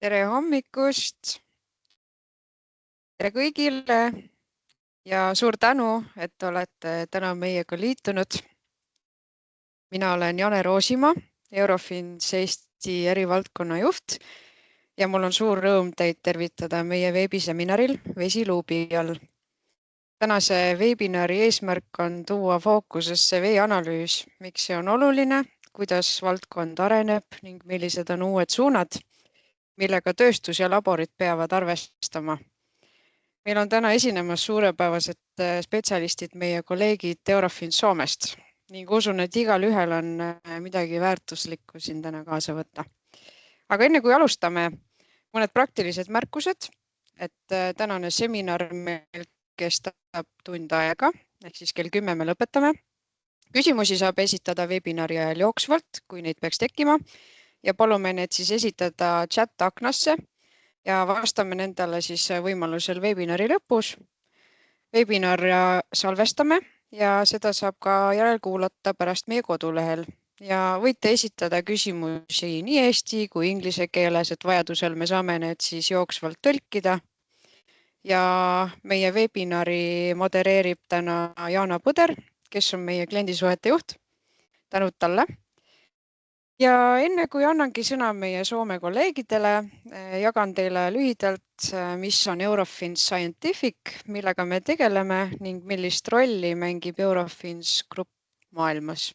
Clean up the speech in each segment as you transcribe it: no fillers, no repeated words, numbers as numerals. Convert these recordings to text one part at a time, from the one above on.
Tere hommikust! Tere kõigile ja suur tänu, et olete täna meiega liitunud. Mina olen Jane Roosimaa, Eurofins Eesti erivaldkonna juht ja mul on suur rõõm teid tervitada meie veebiseminaril Vesi luubi all. Tänase veebinari eesmärk on tuua fookusesse veeanalüüs, miks see on oluline, kuidas valdkond areneb ning millised on uued suunad, millega tööstus ja laborid peavad arvestama. Meil on täna esinemas suurepäevased spetsialistid, meie kolleegid Eurofins Soomest ning usun, et igal ühel on midagi väärtuslikku siin täna kaasa võtta. Aga enne kui alustame, mõned praktilised märkused, et tänane seminar meil kestab tund aega, ehk siis kell 10 me lõpetame. Küsimusi saab esitada webinari ajal jooksvalt, kui neid peaks tekkima, ja palume need siis esitada chat-aknasse ja vastame nendele siis võimalusel webinari lõpus. Webinar salvestame ja seda saab ka järelkuulata pärast meie kodulehel. Ja võite esitada küsimusi nii eesti kui inglise keeles, et vajadusel me saame need siis jooksvalt tõlkida. Ja meie webinari modereerib täna Jaana Põder, kes on meie kliendisuhete juht. Tänud talle. Ja enne kui annangi sõna meie Soome kolleegidele, jagan teile lühidalt, mis on Eurofins Scientific, millega me tegeleme ning millist rolli mängib Eurofins grupp maailmas.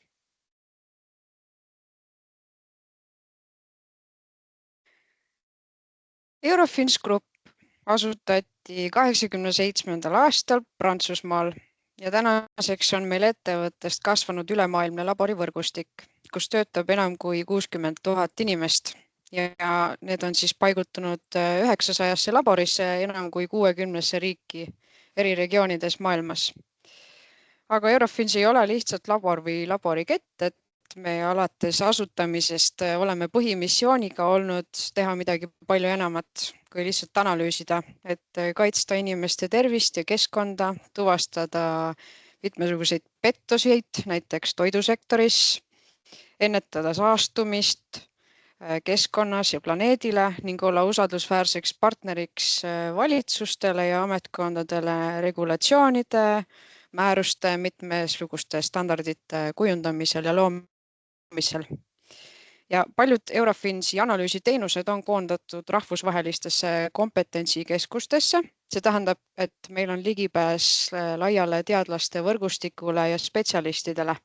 Eurofins grupp asutati 87. aastal Prantsusmaal ja tänaseks on meil ettevõttest kasvanud ülemaailmne laborivõrgustik, kus töötab enam kui 60 000 inimest ja need on siis paigutunud 900 laborisse enam kui 60 riiki eri regioonides maailmas. Aga Eurofins ei ole lihtsalt labor või laborikett, et me alates asutamisest oleme põhimissiooniga olnud teha midagi palju enamat kui lihtsalt analüüsida, et kaitsta inimeste tervist ja keskkonda, tuvastada mitmesuguseid pettuseid, näiteks toidusektoris, ennetada saastumist keskkonnas ja planeedile ning olla usaldusväärseks partneriks valitsustele ja ametkondadele regulatsioonide, määruste, mitmesuguste standardite kujundamisel ja loomisel. Ja paljud Eurofinsi analüüsiteenused on koondatud rahvusvahelistesse kompetentsikeskustesse. See tähendab, et meil on ligipääs laiale teadlaste võrgustikule ja spetsialistidele.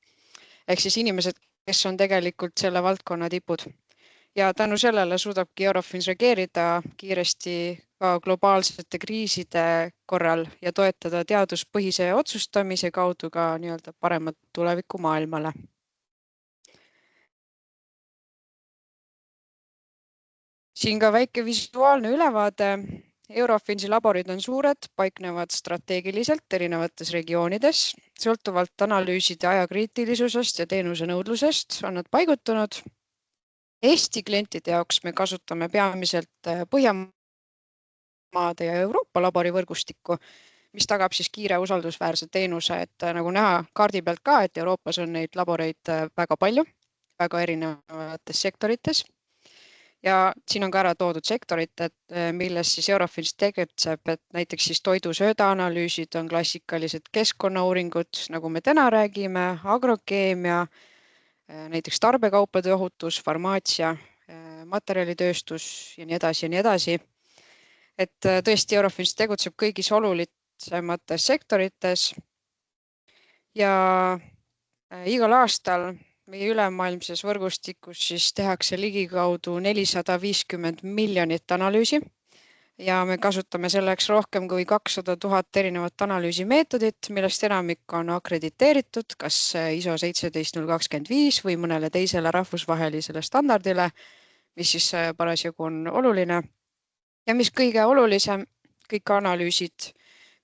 Ehk siis inimesed, kes on tegelikult selle valdkonna tipud. Ja tänu sellele suudabki Eurofins reageerida kiiresti ka globaalsete kriiside korral ja toetada teaduspõhise otsustamise kaudu ka paremat tulevikku maailmale. Siin ka väike visuaalne ülevaade. Eurofinsi laborid on suured, paiknevad strateegiliselt erinevates regioonides. Sõltuvalt analüüside ajakriitilisusest ja teenuse nõudlusest on nad paigutunud. Eesti klientide jaoks me kasutame peamiselt Põhjamaade ja Euroopa laborivõrgustikku, mis tagab siis kiire usaldusväärse teenuse, et nagu näha kaardi pealt ka, et Euroopas on neid laboreid väga palju, väga erinevates sektorites. Ja siin on ka ära toodud sektorit, et milles siis Eurofins tegutseb, et näiteks siis toidu-sööda analüüsid on klassikalised keskkonnauuringud, nagu me täna räägime, agrokeemia, näiteks tarbekaupade ohutus, farmaatsia, materjalitööstus ja nii edasi ja nii edasi. Et tõesti Eurofins tegutseb kõigis olulisemates sektorites ja igal aastal meie ülemaailmses võrgustikus siis tehakse ligikaudu 450 miljonit analüüsi ja me kasutame selleks rohkem kui 200 000 erinevat analüüsimeetodit, millest enamik on akrediteeritud, kas ISO 17025 või mõnele teisele rahvusvahelisele standardile, mis siis parasjagu on oluline. Ja mis kõige olulisem, kõik analüüsid,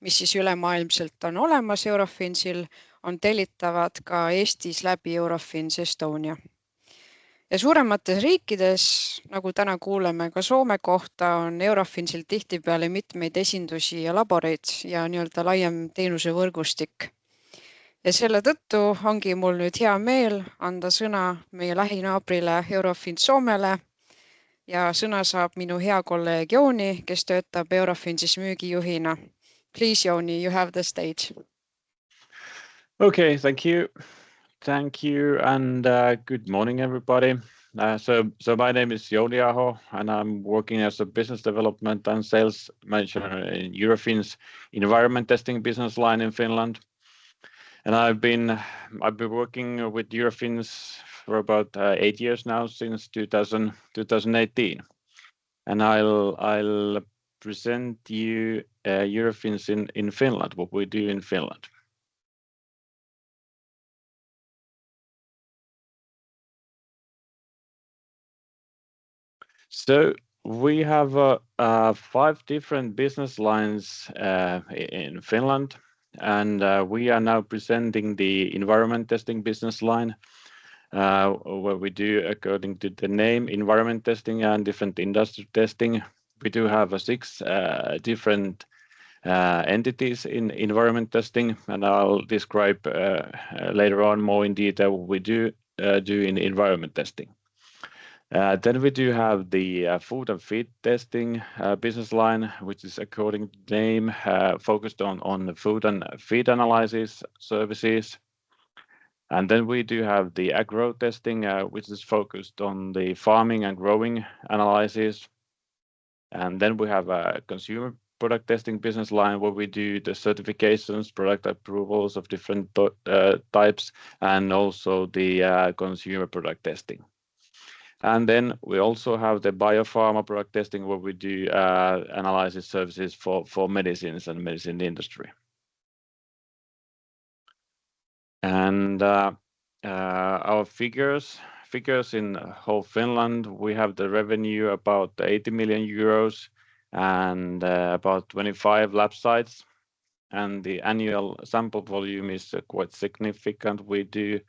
mis siis ülemaailmselt on olemas Eurofinsil, on tellitavad ka Eestis läbi Eurofins Estonia. Ja suuremates riikides, nagu täna kuuleme ka Soome kohta, on Eurofinsil tihtipeale mitmeid esindusi ja laboreid ja laiem teenuse võrgustik. Ja selle tõttu ongi mul nüüd hea meel anda sõna meie lähinaabrile Eurofins Soomele ja sõna saab minu hea kolleeg Jooni, kes töötab Eurofinsis müügijuhina. Please, Jooni, you have the stage. Okay, thank you. Thank you, and good morning, everybody. So my name is Jouni Aho, and I'm working as a business development and sales manager in Eurofins environment testing business line in Finland. And I've been working with Eurofins for about 8 years now, since 2018. And I'll present you Eurofins in Finland, what we do in Finland. So we have 5 different business lines in Finland, and we are now presenting the environment testing business line, where we do, according to the name, environment testing and different industry testing. We do have 6 different entities in environment testing, and I'll describe later on more in detail what we do in environment testing. Then we do have the food and feed testing business line, which is, according to the name, focused on the food and feed analysis services. And then we do have the agro testing, which is focused on the farming and growing analysis. And then we have a consumer product testing business line, where we do the certifications, product approvals of different types, and also the consumer product testing. And then we also have the biopharma product testing, where we do analysis services for medicines and medicine industry. And our figures in whole Finland, we have the revenue about 80 million euros and about 25 lab sites. And the annual sample volume is quite significant. We do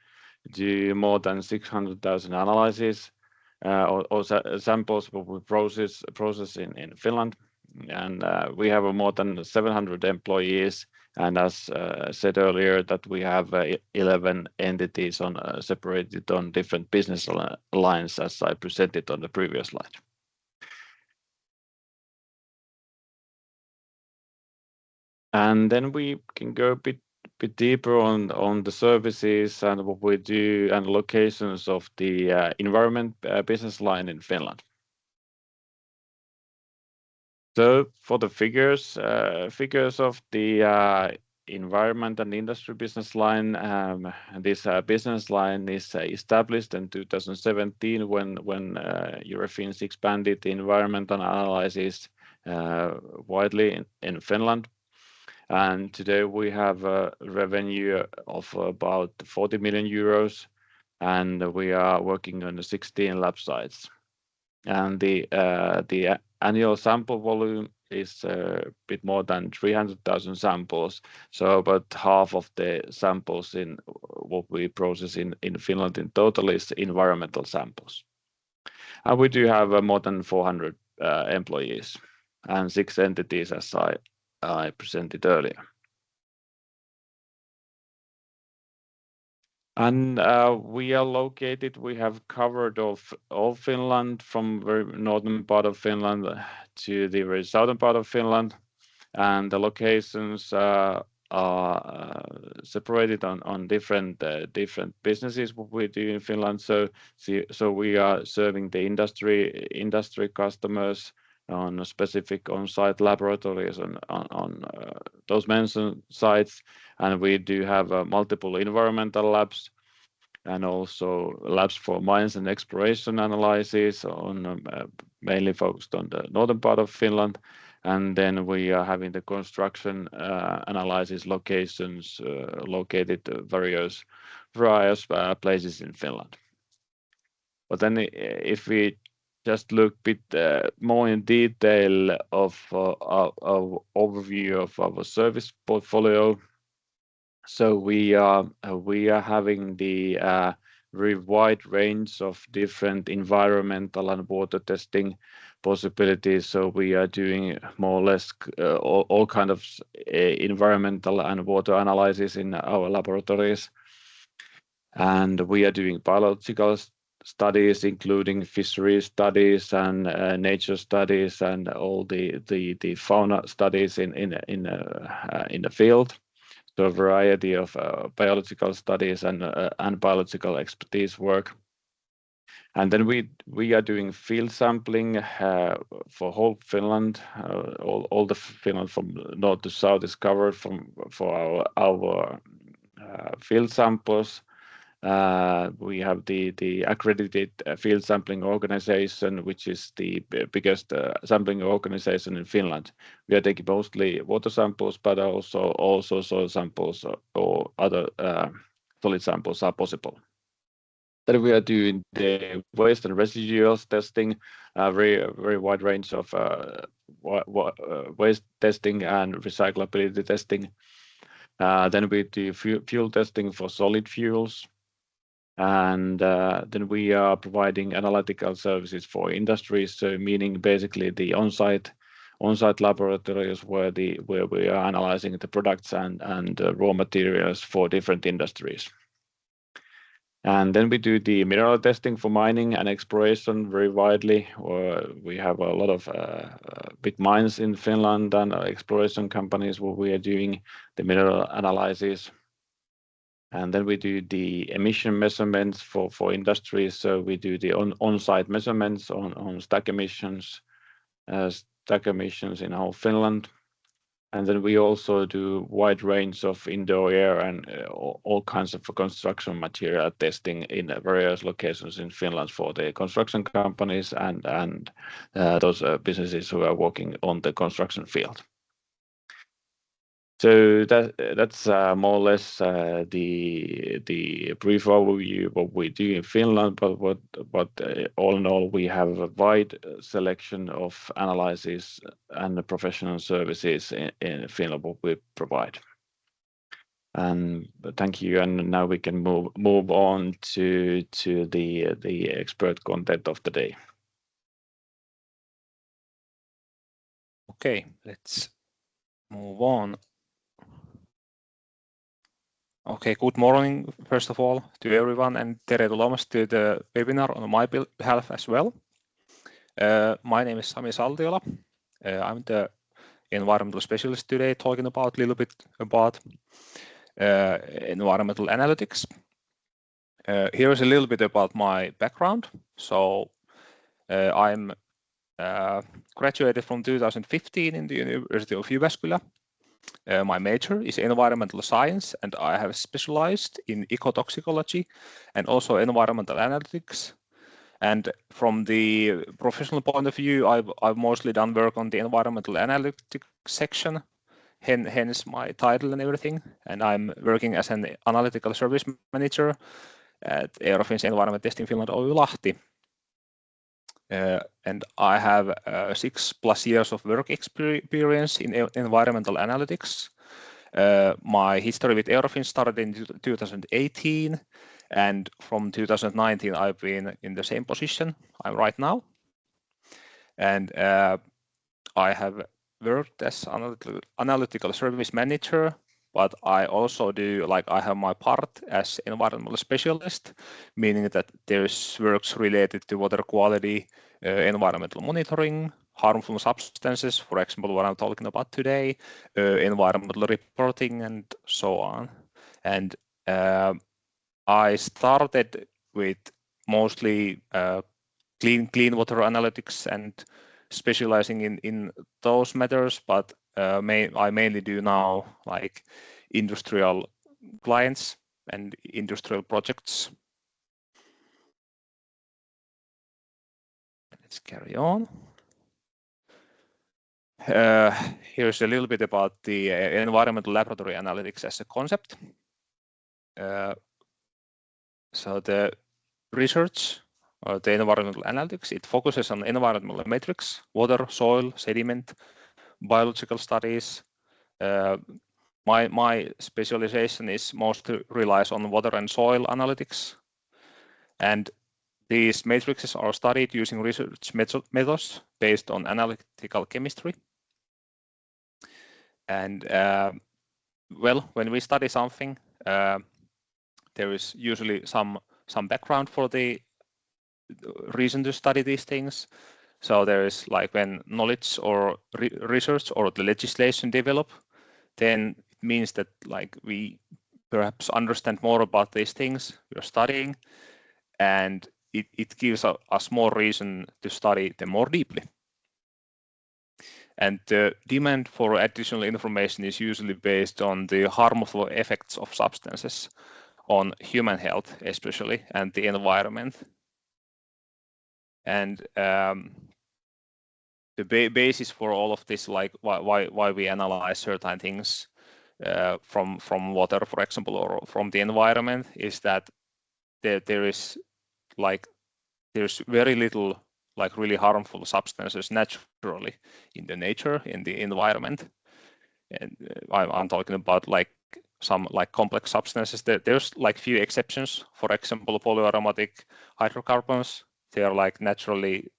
more than 600,000 analyses. Or samples what we process in Finland, and we have more than 700 employees. And as said earlier, that we have 11 entities separated on different business lines, as I presented on the previous slide. And then we can go a bit deeper on the services and what we do and locations of the environment business line in Finland. So for the figures of the environment and industry business line, this business line is established in 2017 when Eurofins expanded the environmental analysis widely in Finland. And today we have a revenue of about 40 million euros, and we are working on 16 lab sites. And the annual sample volume is a bit more than 300,000 samples. So about half of the samples in what we process in Finland in total is environmental samples. And we do have more than 400 employees and 6 entities, as I presented earlier. And we have covered all Finland, from very northern part of Finland to the very southern part of Finland. And the locations are separated on different businesses what we do in Finland. So we are serving the industry customers on specific on-site laboratories on those mentioned sites, and we do have multiple environmental labs and also labs for mines and exploration analysis mainly focused on the northern part of Finland. And then we are having the construction analysis locations located various places in Finland. But then if we just look a bit more in detail of our overview of our service portfolio. So we are having the very wide range of different environmental and water testing possibilities. So we are doing more or less all kind of environmental and water analysis in our laboratories. And we are doing biological studies, including fishery studies and nature studies and all the fauna studies in the field. So a variety of biological studies and biological expertise work. And then we are doing field sampling for whole Finland. All the Finland from north to south is covered for our field samples. We have the accredited field sampling organization, which is the biggest sampling organization in Finland. We are taking mostly water samples, but also soil samples or other solid samples are possible. Then we are doing the waste and residuals testing, very wide range of waste testing and recyclability testing. Then we do fuel testing for solid fuels. And then we are providing analytical services for industries, so meaning basically the on-site laboratories where we are analyzing the products and raw materials for different industries. And then we do the mineral testing for mining and exploration very widely. We have a lot of big mines in Finland and exploration companies where we are doing the mineral analysis. And then we do the emission measurements for industries. So we do the on-site measurements on stack emissions in whole Finland. And then we also do wide range of indoor air and all kinds of construction material testing in various locations in Finland for the construction companies and those businesses who are working on the construction field. So that's more or less the brief overview of what we do in Finland, but all in all, we have a wide selection of analysis and professional services in Finland what we provide. And thank you. And now we can move on to the expert content of the day. Okay, let's move on. Okay, good morning, first of all, to everyone, and tere tulemast to the webinar on my behalf as well. My name is Sami Saldiola. I'm the environmental specialist today, talking about a little bit about environmental analytics. Here's a little bit about my background. So I'm graduated from 2015 in the University of Jyväskylä. My major is environmental science, and I have specialized in ecotoxicology and also environmental analytics. And from the professional point of view, I've mostly done work on the environmental analytics section, hence my title and everything. And I'm working as an analytical service manager at Eurofins Environment Testing Finland Oy Lahti. And I have 6+ years of work experience in environmental analytics. My history with Eurofins started in 2018, and from 2019 I've been in the same position I'm right now. And I have worked as analytical service manager, but I also do, I have my part as environmental specialist, meaning that there's works related to water quality, environmental monitoring, harmful substances, for example, what I'm talking about today, environmental reporting, and so on. And I started with mostly clean water analytics and specializing in those matters, but I mainly do now industrial clients and industrial projects. Let's carry on. Here's a little bit about the environmental laboratory analytics as a concept. So the research, the environmental analytics, it focuses on environmental metrics, water, soil, sediment, biological studies. My specialization is mostly relies on water and soil analytics, and these matrices are studied using research methods based on analytical chemistry. And well, when we study something, there is usually some background for the reason to study these things. So there is like when knowledge or research or the legislation develop, then it means that like we perhaps understand more about these things we're studying, and it gives us more reason to study them more deeply. And the demand for additional information is usually based on the harmful effects of substances on human health, especially, and the environment. And the basis for all of this, like why we analyze certain things from water, for example, or from the environment, is that there's very little like really harmful substances naturally in the nature, in the environment. And I'm talking about like some like complex substances. There's like few exceptions. For example, polyaromatic hydrocarbons, they are like naturally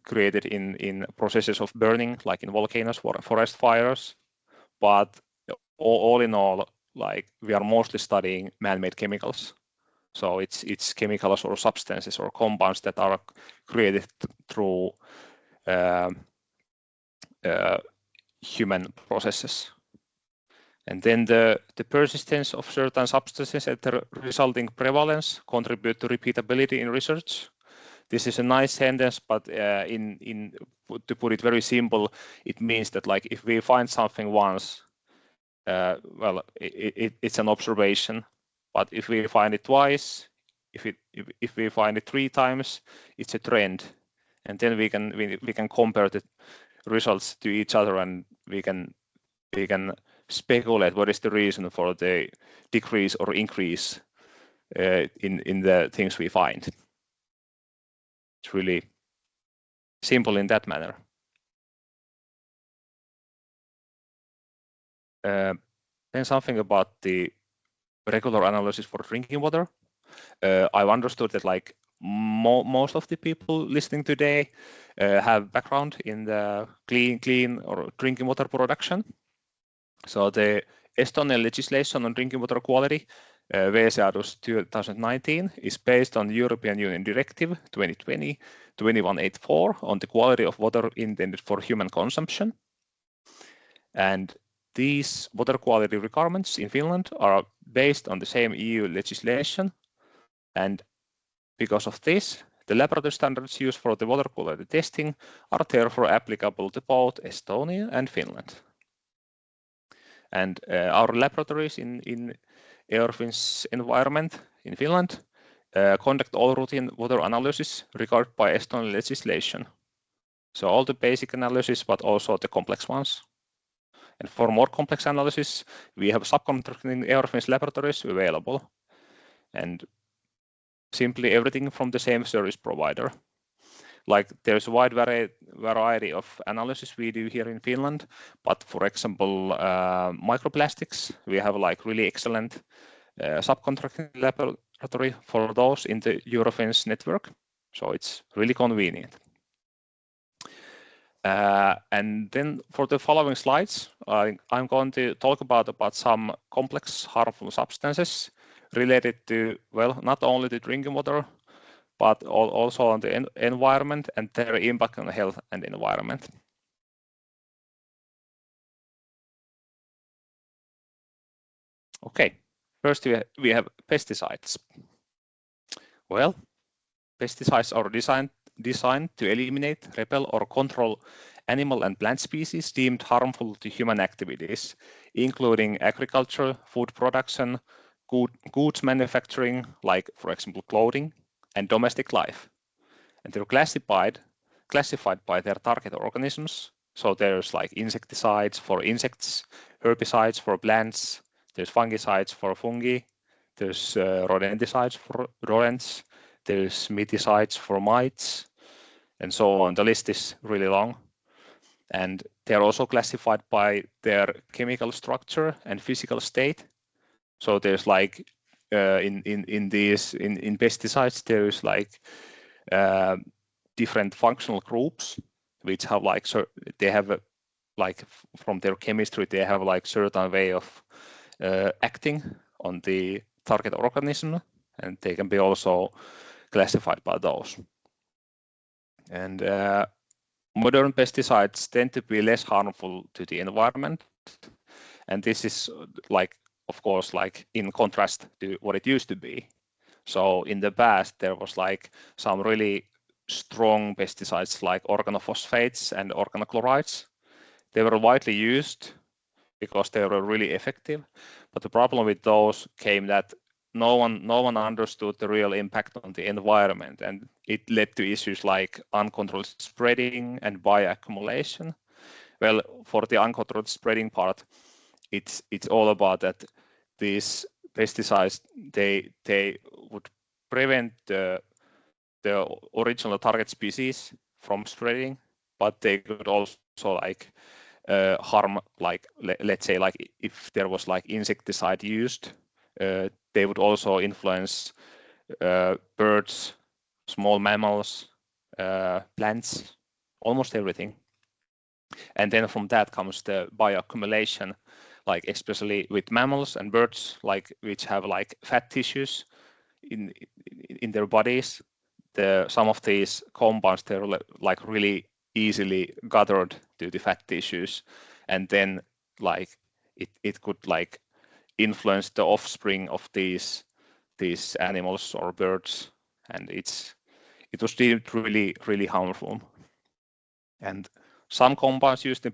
created in processes of burning, like in volcanoes or forest fires. But all in all, like we are mostly studying man-made chemicals. So it's chemicals or substances or compounds that are created through human processes. And then the persistence of certain substances and the resulting prevalence contribute to repeatability in research. This is a nice sentence, but to put it very simple, it means that like if we find something once, well, it's an observation. But if we find it twice, if we find it 3 times, it's a trend, and then we can compare the results to each other, and we can speculate what is the reason for the decrease or increase in the things we find. It's really simple in that manner. Then something about the regular analysis for drinking water. I've understood that like most of the people listening today have background in the clean or drinking water production. So the Estonian legislation on drinking water quality, Veeseadus 2019, is based on the European Union Directive 2020/2184 on the quality of water intended for human consumption. And these water quality requirements in Finland are based on the same EU legislation. And because of this, the laboratory standards used for the water quality testing are therefore applicable to both Estonia and Finland. And our laboratories in Eurofins environment in Finland conduct all routine water analysis regarded by Estonian legislation. So all the basic analysis, but also the complex ones. And for more complex analysis, we have subcontracting Eurofins laboratories available. And simply everything from the same service provider. Like there's a wide variety of analysis we do here in Finland, but for example, microplastics, we have like really excellent subcontracting laboratory for those in the Eurofins network. So it's really convenient. And then for the following slides, I'm going to talk about some complex harmful substances related to, well, not only the drinking water, but also on the environment and their impact on the health and environment. Okay, first we have pesticides. Well, pesticides are designed to eliminate, repel, or control animal and plant species deemed harmful to human activities, including agriculture, food production, goods manufacturing, like for example clothing, and domestic life. And they're classified by their target organisms. So there's like insecticides for insects, herbicides for plants, there's fungicides for fungi, there's rodenticides for rodents, there's miticides for mites, and so on. The list is really long. And they're also classified by their chemical structure and physical state. So there's like in pesticides, there's like different functional groups which have like, so they have like from their chemistry, they have like certain way of acting on the target organism, and they can be also classified by those. And modern pesticides tend to be less harmful to the environment. And this is like, of course, like in contrast to what it used to be. So in the past, there was like some really strong pesticides like organophosphates and organochlorides. They were widely used because they were really effective. But the problem with those came that no one understood the real impact on the environment, and it led to issues like uncontrolled spreading and bioaccumulation. Well, for the uncontrolled spreading part, it's all about that these pesticides, they would prevent the original target species from spreading, but they could also like harm, like let's say like if there was like insecticide used, they would also influence birds, small mammals, plants, almost everything. And then from that comes the bioaccumulation, like especially with mammals and birds, like which have like fat tissues in their bodies. Some of these compounds, they're like really easily gathered to the fat tissues, and then like it could like influence the offspring of these animals or birds, and it was deemed really harmful. And some compounds used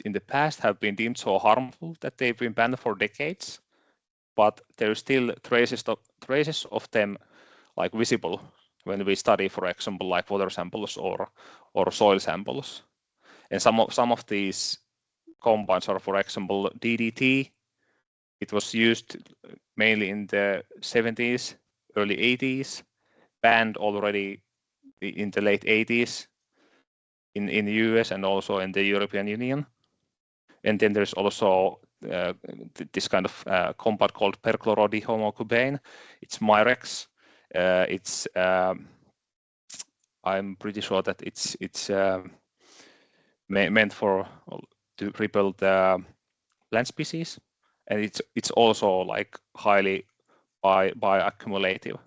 in the past have been deemed so harmful that they've been banned for decades, but there's still traces of them like visible when we study, for example, like water samples or soil samples. And some of these compounds are, for example, DDT. It was used mainly in the 70s, early 80s, banned already in the late 80s in the US and also in the European Union. And then there's also this kind of compound called perchlorodihomocubane. It's Mirex. I'm pretty sure that it's meant for to repel the plant species, and it's also like highly bioaccumulative.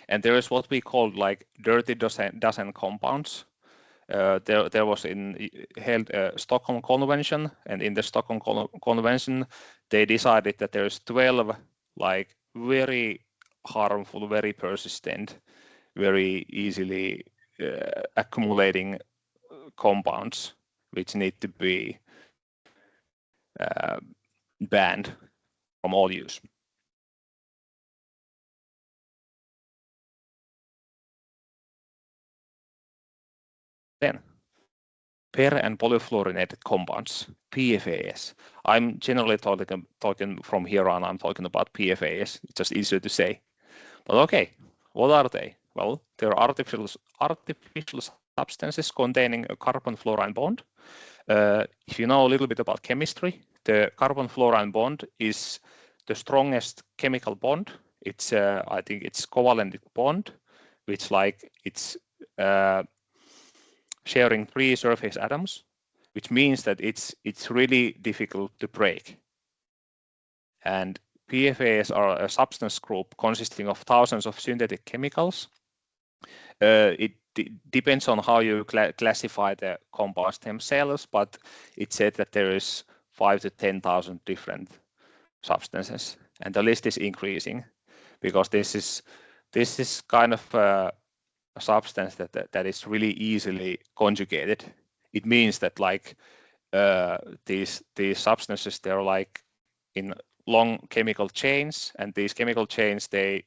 And there is what we call like dirty dozen compounds. There was held a Stockholm Convention, and in the Stockholm Convention, they decided that there's 12 like very harmful, very persistent, very easily accumulating compounds which need to be banned from all use. Then, per- and polyfluorinated compounds, PFAS. I'm generally talking from here on, I'm talking about PFAS. It's just easier to say. But okay, what are they? Well, they're artificial substances containing a carbon-fluorine bond. If you know a little bit about chemistry, the carbon-fluorine bond is the strongest chemical bond. It's I think it's covalent bond, which like it's sharing 3 surface atoms, which means that it's really difficult to break. And PFAS are a substance group consisting of thousands of synthetic chemicals. It depends on how you classify the compounds themselves, but it said that there is 5,000 to 10,000 different substances, and the list is increasing because this is kind of a substance that is really easily conjugated. It means that like these substances, they're like in long chemical chains, and these chemical chains, they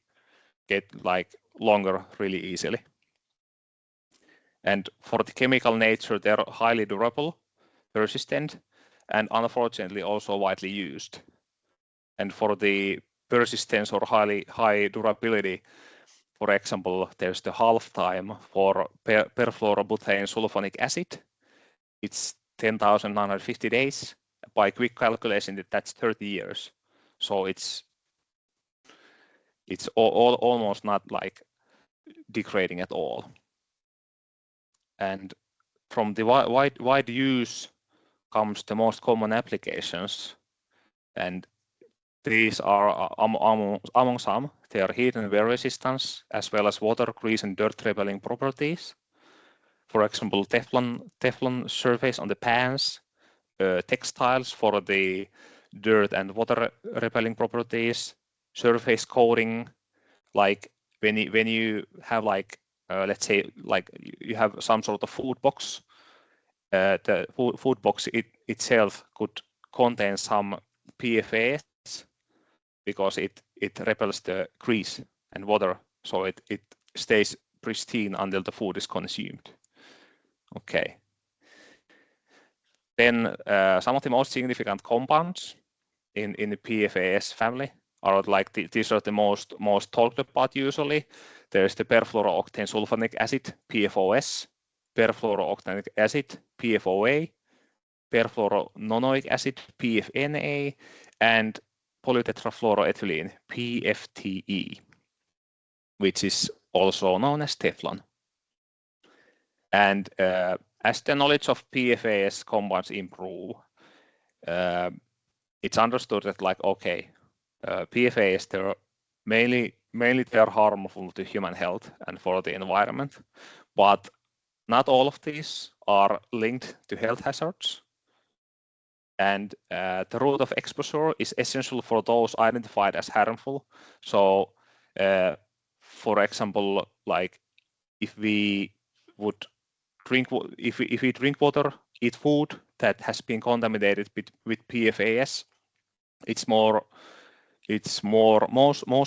get like longer really easily. And for the chemical nature, they're highly durable, persistent, and unfortunately also widely used. And for the persistence or high durability, for example, there's the half time for perfluorobutane sulfonic acid. It's 10,950 days. By quick calculation, that's 30 years. So it's almost not like degrading at all. And from the wide use comes the most common applications. And These are among some. They are heat and wear resistance, as well as water, grease, and dirt repelling properties. For example, Teflon surface on the pans, textiles for the dirt and water repelling properties, surface coating, like when you have like let's say like you have some sort of food box. The food box itself could contain some PFAS because it repels the grease and water, so it stays pristine until the food is consumed. Okay. Then some of the most significant compounds in the PFAS family are like these are the most talked about usually. There's the perfluorooctane sulfonic acid, PFOS, perfluorooctanic acid, PFOA, perfluorononoic acid, PFNA, and polytetrafluoroethylene, PFTE, which is also known as Teflon. And as the knowledge of PFAS compounds improve, it's understood that like, okay, PFAS, they're mainly they are harmful to human health and for the environment, but not all of these are linked to health hazards. And the route of exposure is essential for those identified as harmful. So, for example, like if we would drink water, eat food that has been contaminated with PFAS, it's most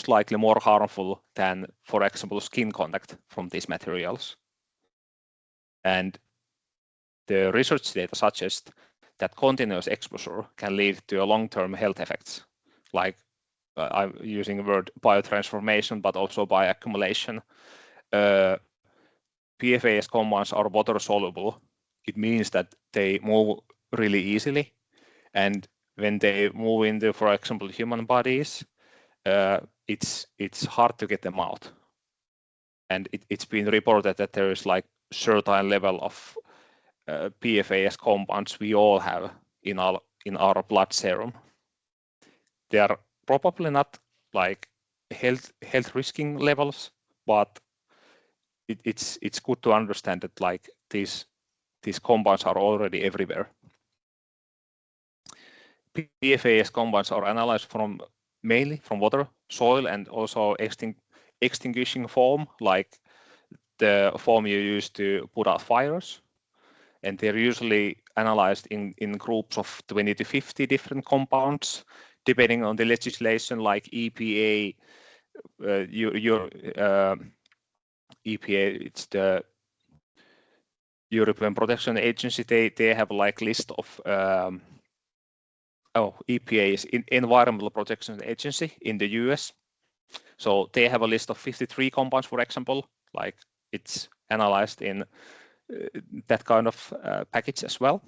likely more harmful than, for example, skin contact from these materials. And the research data suggests that continuous exposure can lead to long-term health effects, like I'm using the word biotransformation, but also bioaccumulation. PFAS compounds are water soluble. It means that they move really easily, and when they move into, for example, human bodies, it's hard to get them out. And it's been reported that there is like certain level of PFAS compounds we all have in our blood serum. They are probably not like health risking levels, but it's good to understand that like these compounds are already everywhere. PFAS compounds are analyzed mainly from water, soil, and also extinguishing foam, like the foam you use to put out fires. And they're usually analyzed in groups of 20 to 50 different compounds, depending on the legislation, like EPA. EPA, it's the European Protection Agency. They have like list of EPA is Environmental Protection Agency in the US. So they have a list of 53 compounds, for example, like it's analyzed in that kind of package as well.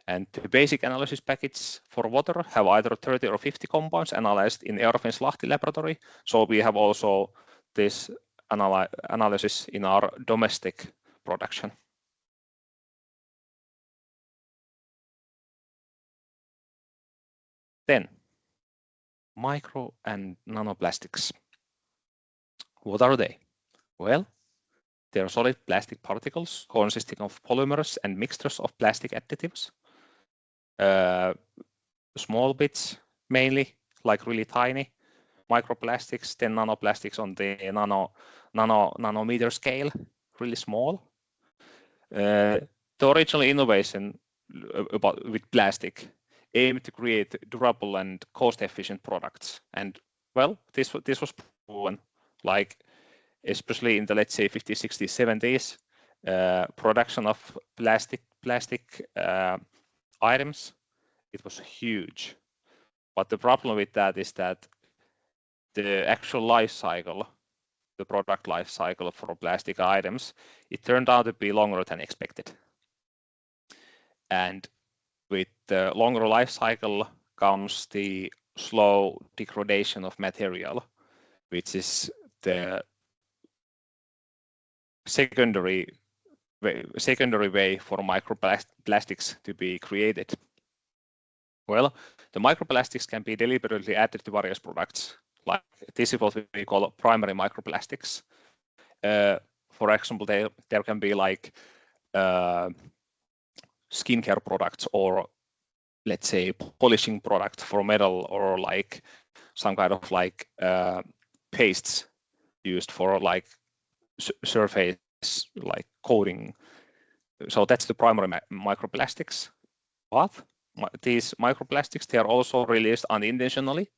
And the basic analysis package for water have either 30 or 50 compounds analyzed in Eurofins Lahti laboratory. So we have also this analysis in our domestic production. Then, micro and nanoplastics. What are they? Well, they are solid plastic particles consisting of polymers and mixtures of plastic additives. Small bits, mainly, like really tiny microplastics, then nanoplastics on the nanometer scale, really small. The original innovation with plastic aimed to create durable and cost-efficient products, and well, this was proven. Like especially in the, let's say, 50s, 60s, 70s, production of plastic items, it was huge. But the problem with that is that the actual life cycle, the product life cycle for plastic items, it turned out to be longer than expected. And with the longer life cycle comes the slow degradation of material, which is the secondary way for microplastics to be created. Well, the microplastics can be deliberately added to various products. Like this is what we call primary microplastics. For example, there can be like skincare products, or let's say polishing products for metal, or like some kind of like pastes used for like surface like coating. So that's the primary microplastics. But these microplastics, they are also released unintentionally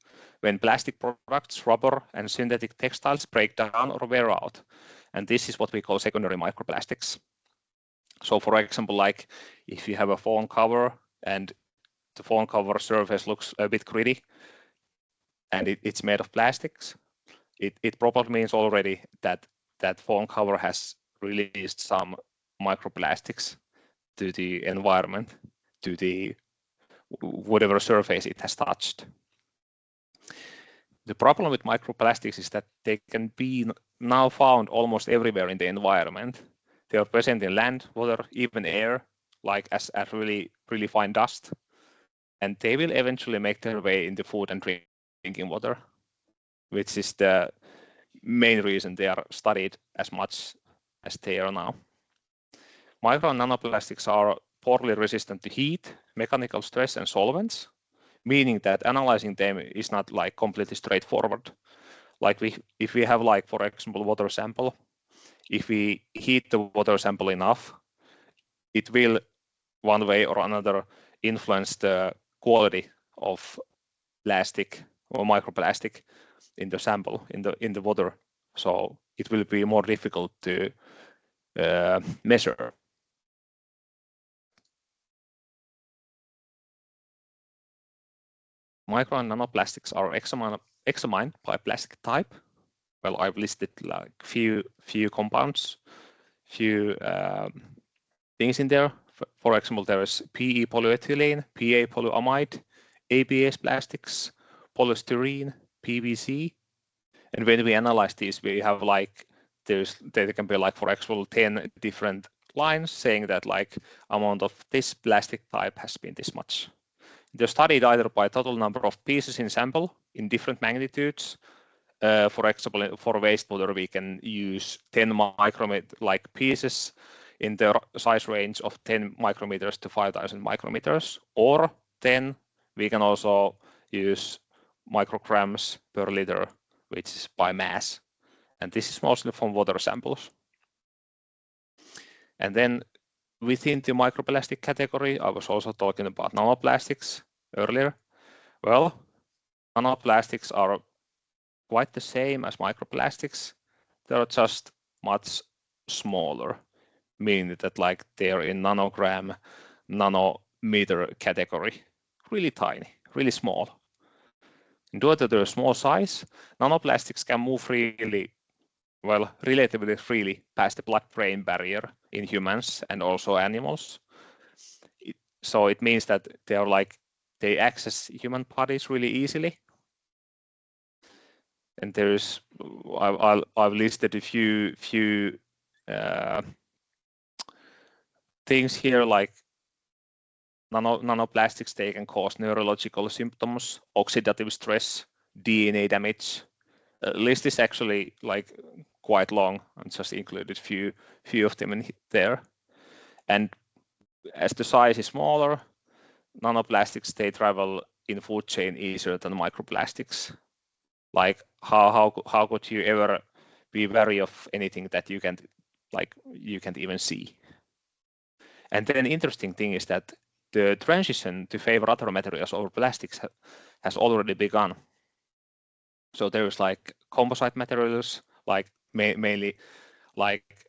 when plastic products, rubber, and synthetic textiles break down or wear out. And this is what we call secondary microplastics. So for example, like if you have a phone cover and the phone cover surface looks a bit gritty and it's made of plastics, it probably means already that that phone cover has released some microplastics to the environment, to the whatever surface it has touched. The problem with microplastics is that they can be now found almost everywhere in the environment. They are present in land, water, even air, like as really, really fine dust. And they will eventually make their way into food and drinking water, which is the main reason they are studied as much as they are now. Micro and nanoplastics are poorly resistant to heat, mechanical stress, and solvents, meaning that analyzing them is not like completely straightforward. Like if we have like, for example, water sample, if we heat the water sample enough, it will one way or another influence the quality of plastic or microplastic in the sample, in the water. So it will be more difficult to measure. Micro and nanoplastics are examined by plastic type. Well, I've listed like few compounds, few things in there. For example, there is PE polyethylene, PA polyamide, ABS plastics, polystyrene, PVC. And when we analyze these, we have like there can be like, for example, 10 different lines saying that like amount of this plastic type has been this much. They're studied either by total number of pieces in sample in different magnitudes. For example, for wastewater, we can use 10 micrometer like pieces in the size range of 10 micrometers to 5,000 micrometers, or then we can also use micrograms per liter, which is by mass. And this is mostly from water samples. And then within the microplastic category, I was also talking about nanoplastics earlier. Well, nanoplastics are quite the same as microplastics. They're just much smaller, meaning that like they're in nanogram, nanometer category, really tiny, really small. And due to their small size, nanoplastics can move freely, well, relatively freely past the blood-brain barrier in humans and also animals. So it means that they are like, they access human bodies really easily. And there's, I've listed a few things here, like nanoplastics, they can cause neurological symptoms, oxidative stress, DNA damage. List is actually like quite long. I just included few of them in there. And as the size is smaller, nanoplastics, they travel in food chain easier than microplastics. Like how could you ever be wary of anything that you can't even see? And then interesting thing is that the transition to favor other materials over plastics has already begun. So there's like composite materials, like mainly like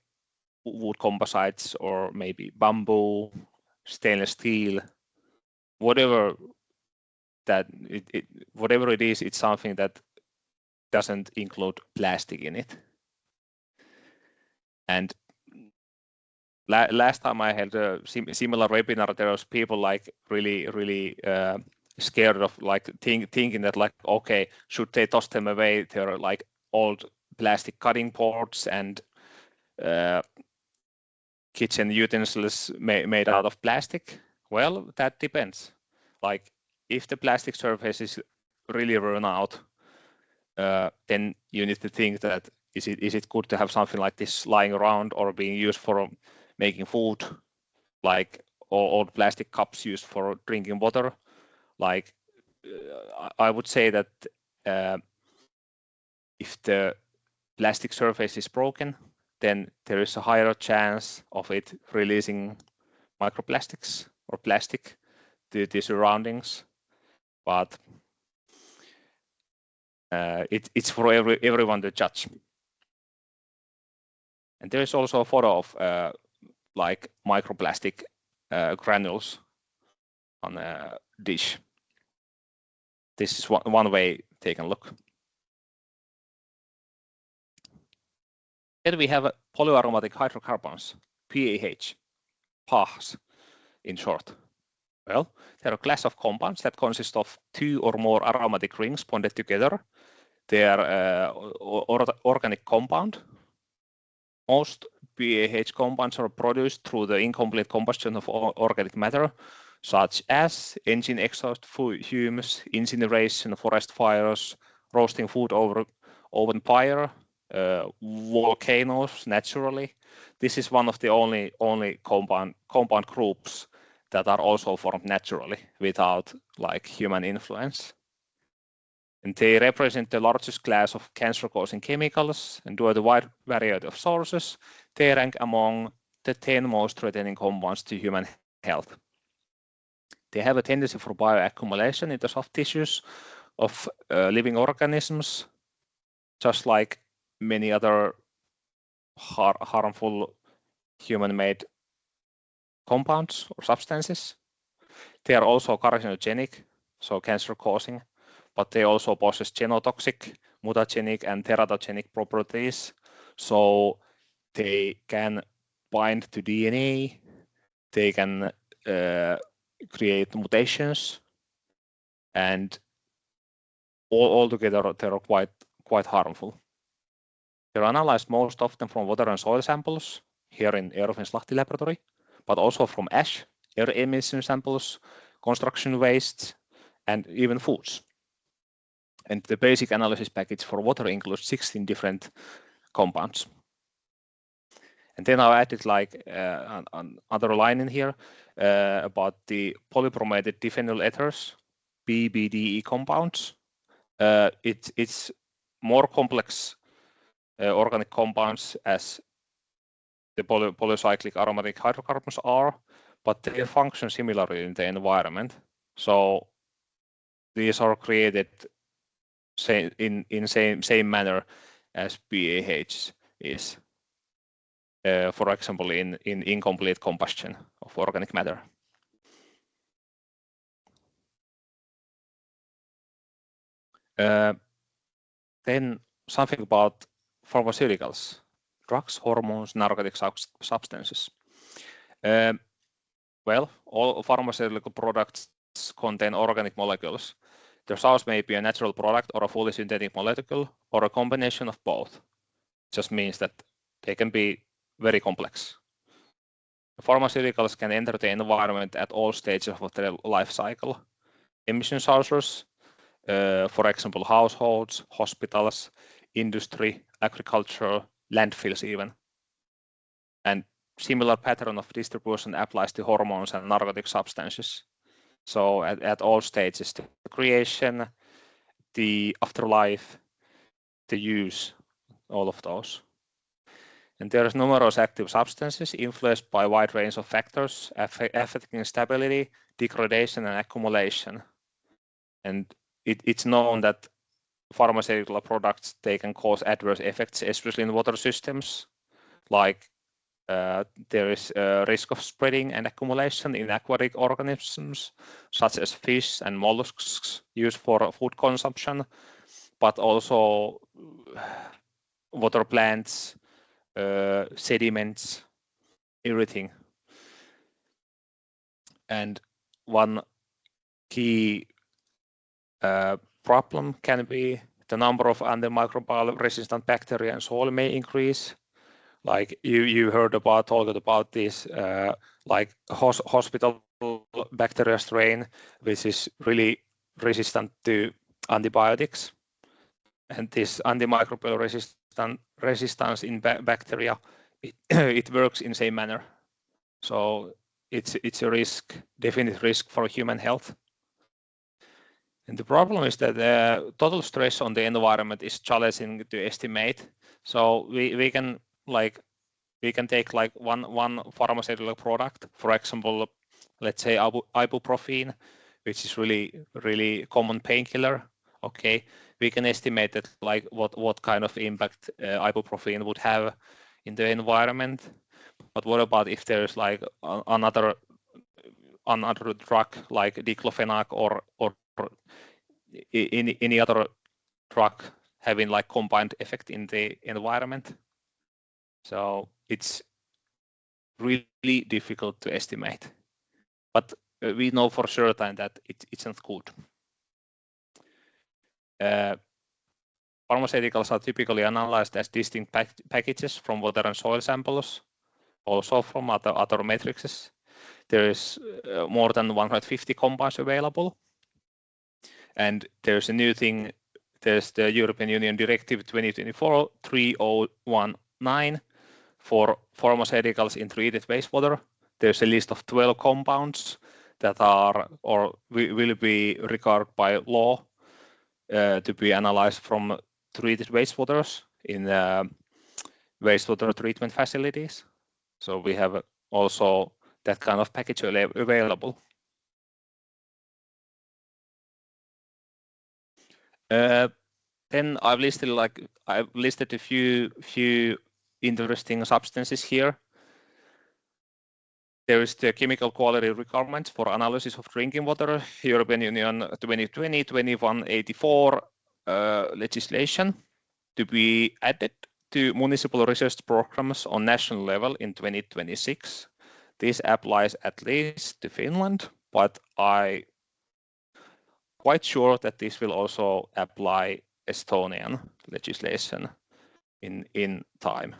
wood composites, or maybe bamboo, stainless steel, whatever that whatever it is, it's something that doesn't include plastic in it. And last time I had a similar webinar, there was people like really scared of like thinking that like, okay, should they toss them away? They're like old plastic cutting boards and kitchen utensils made out of plastic. Well, that depends. Like if the plastic surface is really run out, then you need to think that is it good to have something like this lying around or being used for making food, like old plastic cups used for drinking water. Like I would say that if the plastic surface is broken, then there is a higher chance of it releasing microplastics or plastic to the surroundings. But it's for everyone to judge. And there is also a photo of like microplastic granules on a dish. This is one way they can look. Then we have polyaromatic hydrocarbons, PAHs in short. Well, they're a class of compounds that consist of 2 or more aromatic rings bonded together. They are organic compound. Most PAH compounds are produced through the incomplete combustion of organic matter, such as engine exhaust fumes, incineration, forest fires, roasting food over open fire, volcanoes naturally. This is one of the only compound groups that are also formed naturally without like human influence. And they represent the largest class of cancer-causing chemicals, and due to the wide variety of sources, they rank among the 10 most threatening compounds to human health. They have a tendency for bioaccumulation in the soft tissues of living organisms, just like many other harmful human-made compounds or substances. They are also carcinogenic, so cancer-causing, but they also possess genotoxic, mutagenic, and teratogenic properties. So they can bind to DNA, they can create mutations, and altogether they are quite harmful. They're analyzed most often from water and soil samples here in Eurofins Lahti laboratory, but also from ash, air emission samples, construction waste, and even foods. And the basic analysis package for water includes 16 different compounds. And then I added like another line in here about the polybromated diphenyl ethers, PBDE compounds. It's more complex organic compounds as the polycyclic aromatic hydrocarbons are, but they function similarly in the environment. So these are created in same manner as PAH is, for example, in incomplete combustion of organic matter. Then something about pharmaceuticals, drugs, hormones, narcotic substances. Well, all pharmaceutical products contain organic molecules. Their source may be a natural product or a fully synthetic molecule or a combination of both. It just means that they can be very complex. Pharmaceuticals can enter the environment at all stages of their life cycle. Emission sources, for example, households, hospitals, industry, agriculture, landfills even. And similar pattern of distribution applies to hormones and narcotic substances. So at all stages, the creation, the afterlife, the use, all of those. And there is numerous active substances influenced by a wide range of factors affecting stability, degradation, and accumulation. And it's known that pharmaceutical products, they can cause adverse effects, especially in water systems, like there is a risk of spreading and accumulation in aquatic organisms, such as fish and mollusks used for food consumption, but also water plants, sediments, everything. And one key problem can be the number of antimicrobial resistant bacteria and soil may increase. Like you heard about talking about this, like hospital bacteria strain which is really resistant to antibiotics. And this antimicrobial resistance in bacteria, it works in same manner. So it's a risk, definite risk for human health. And the problem is that total stress on the environment is challenging to estimate. So we can take like one pharmaceutical product, for example, let's say ibuprofen, which is really common painkiller. Okay, we can estimate that like what kind of impact ibuprofen would have in the environment. But what about if there's like another drug like diclofenac or any other drug having like combined effect in the environment? So it's really difficult to estimate, but we know for certain that it's not good. Pharmaceuticals are typically analyzed as distinct packages from water and soil samples, also from other matrices. There is more than 150 compounds available. And there's a new thing, there's the European Union Directive 2024/3019 for pharmaceuticals in treated wastewater. There's a list of 12 compounds that are or will be regarded by law to be analyzed from treated wastewaters in wastewater treatment facilities. So we have also that kind of package available. Then I've listed a few interesting substances here. There is the chemical quality requirements for analysis of drinking water, European Union 2020/2184 legislation to be added to municipal research programs on national level in 2026. This applies at least to Finland, but I'm quite sure that this will also apply Estonian legislation in time.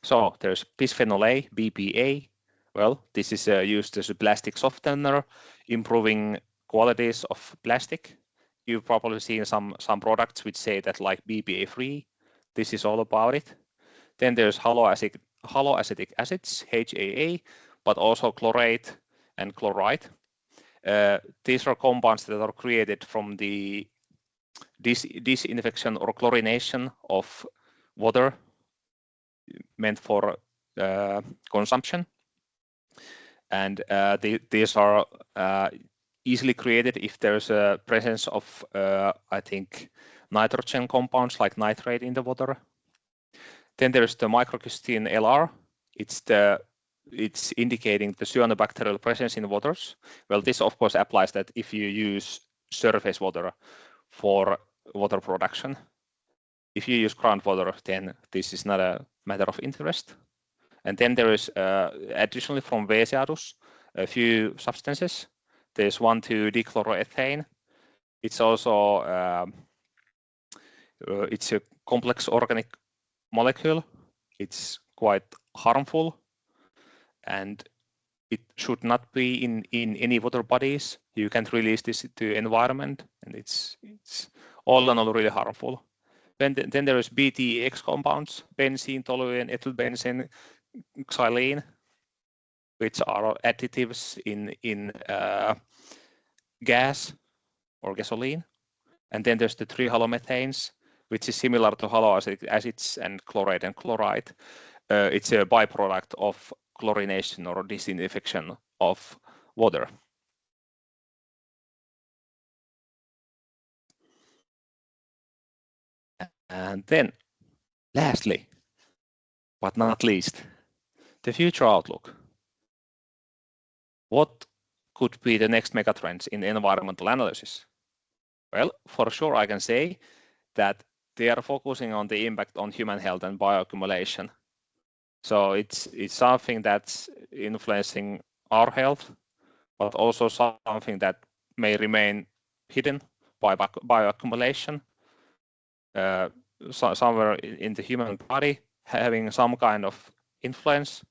So there's bisphenol A, BPA. Well, this is used as a plastic softener, improving qualities of plastic. You've probably seen some products which say that like BPA free. This is all about it. Then there's haloacetic acids, HAA, but also chlorate and chloride. These are compounds that are created from the disinfection or chlorination of water meant for consumption. And these are easily created if there's a presence of, I think, nitrogen compounds like nitrate in the water. Then there's the microcrystalline LR. It's indicating the cyanobacterial presence in waters. Well, this of course applies that if you use surface water for water production. If you use groundwater, then this is not a matter of interest. And then there is additionally from Vesi a few substances. There's 1,2-dichloroethane. It's also it's a complex organic molecule. It's quite harmful, and it should not be in any water bodies. You can't release this to environment, and it's all in all really harmful. Then there is BTX compounds, benzene, toluene, ethylbenzene, xylene, which are additives in gas or gasoline. And then there's the 3-halomethanes, which is similar to haloacetic acids and chlorate and chloride. It's a byproduct of chlorination or disinfection of water. And then, lastly, but not least, the future outlook. What could be the next megatrends in environmental analysis? Well, for sure, I can say that they are focusing on the impact on human health and bioaccumulation. So it's something that's influencing our health, but also something that may remain hidden by bioaccumulation. Somewhere in the human body having some kind of influence,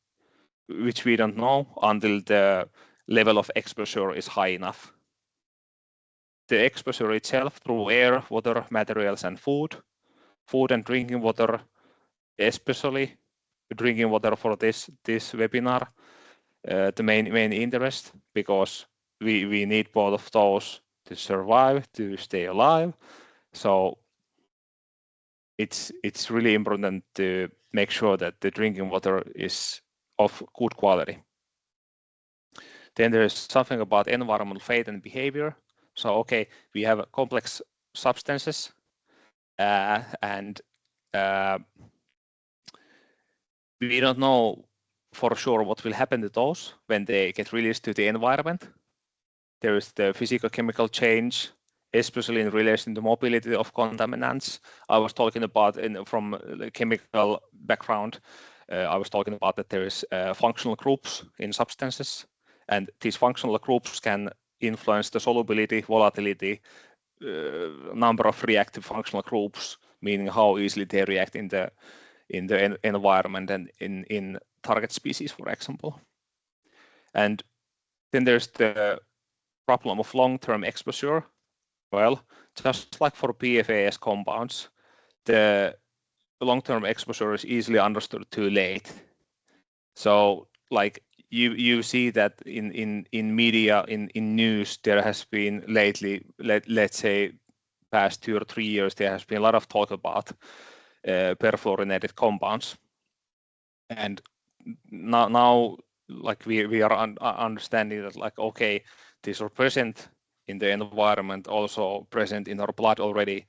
which we don't know until the level of exposure is high enough. The exposure itself through air, water, materials, and food and drinking water, especially drinking water for this webinar, the main interest, because we need both of those to survive, to stay alive. So it's really important to make sure that the drinking water is of good quality. Then there's something about environmental fate and behavior. So okay, we have complex substances and we don't know for sure what will happen to those when they get released to the environment. There is the physical-chemical change, especially in relation to mobility of contaminants. I was talking about from the chemical background. I was talking about that there is functional groups in substances, and these functional groups can influence the solubility, volatility, number of reactive functional groups, meaning how easily they react in the environment and in target species, for example. And then there's the problem of long-term exposure. Well, just like for PFAS compounds, the long-term exposure is easily understood too late. So like you see that in media, in news, there has been lately, let's say past 2 or 3 years, there has been a lot of talk about perfluorinated compounds. And now like we are understanding that, like, okay, these are present in the environment, also present in our blood already,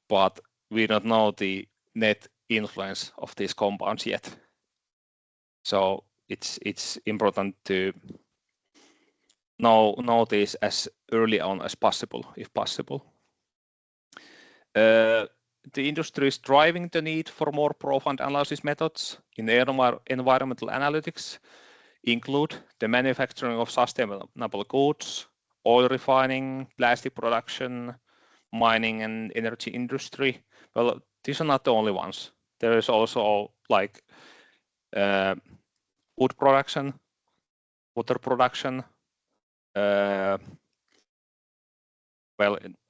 but we don't know the net influence of these compounds yet. So it's important to know this as early on as possible, if possible. The industry is driving the need for more profound analysis methods in environmental analytics, include the manufacturing of sustainable goods, oil refining, plastic production, mining, and energy industry. Well, these are not the only ones. There is also like wood production, water production. Well,